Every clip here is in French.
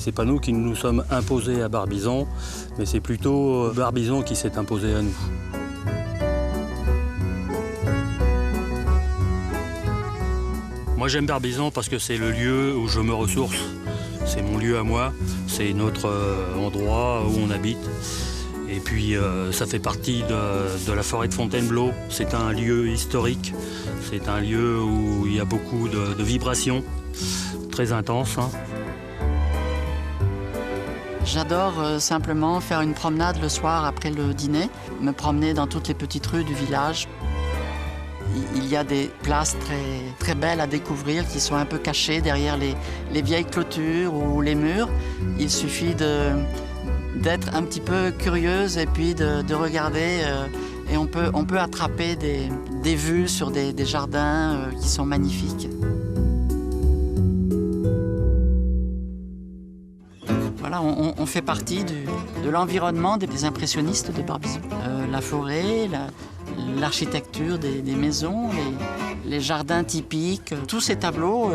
C'est pas nous qui nous sommes imposés à Barbizon, mais c'est plutôt Barbizon qui s'est imposé à nous. Moi j'aime Barbizon parce que c'est le lieu où je me ressource. C'est mon lieu à moi, c'est notre endroit où on habite. Et puis ça fait partie de la forêt de Fontainebleau. C'est un lieu historique, c'est un lieu où il y a beaucoup de vibrations, très intenses. Hein. J'adore simplement faire une promenade le soir après le dîner, me promener dans toutes les petites rues du village. Il y a des places très belles à découvrir qui sont un peu cachées derrière les vieilles clôtures ou les murs. Il suffit d'être un petit peu curieuse et puis de regarder et on peut attraper des vues sur des jardins qui sont magnifiques. Voilà, on fait partie de l'environnement des impressionnistes de Barbizon. La forêt, l'architecture des maisons, les jardins typiques, tous ces tableaux,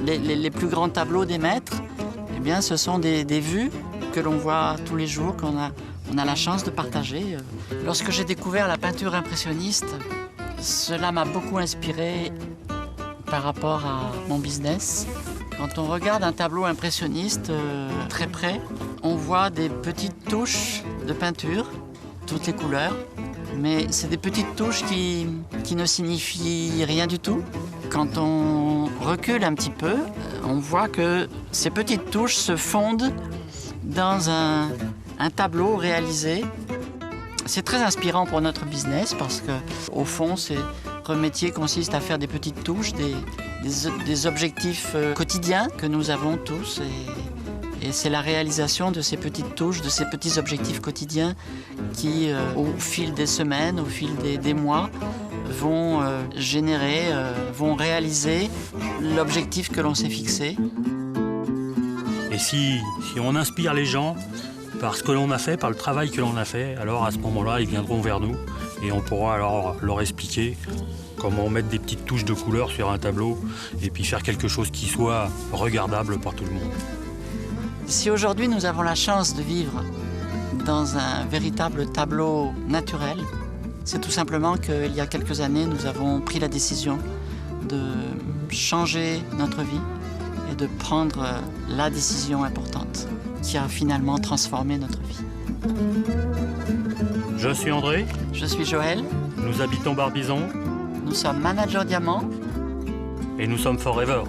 les plus grands tableaux des maîtres, eh bien, ce sont des vues que l'on voit tous les jours, qu'on a la chance de partager. Lorsque j'ai découvert la peinture impressionniste, cela m'a beaucoup inspiré par rapport à mon business. Quand on regarde un tableau impressionniste très près, on voit des petites touches de peinture, toutes les couleurs, mais c'est des petites touches qui ne signifient rien du tout. Quand on recule un petit peu, on voit que ces petites touches se fondent dans un tableau réalisé. C'est très inspirant pour notre business parce que, au fond, notre métier consiste à faire des petites touches, des objectifs quotidiens que nous avons tous. Et c'est la réalisation de ces petites touches, de ces petits objectifs quotidiens qui, au fil des semaines, au fil des mois, vont vont réaliser l'objectif que l'on s'est fixé. Et si on inspire les gens par ce que l'on a fait, par le travail que l'on a fait, alors à ce moment-là, ils viendront vers nous et on pourra alors leur expliquer comment mettre des petites touches de couleur sur un tableau et puis faire quelque chose qui soit regardable par tout le monde. Si aujourd'hui nous avons la chance de vivre dans un véritable tableau naturel, c'est tout simplement qu'il y a quelques années, nous avons pris la décision de changer notre vie et de prendre la décision importante qui a finalement transformé notre vie. Je suis André. Je suis Joël. Nous habitons Barbizon. Nous sommes Manager Diamant. Et nous sommes Forever.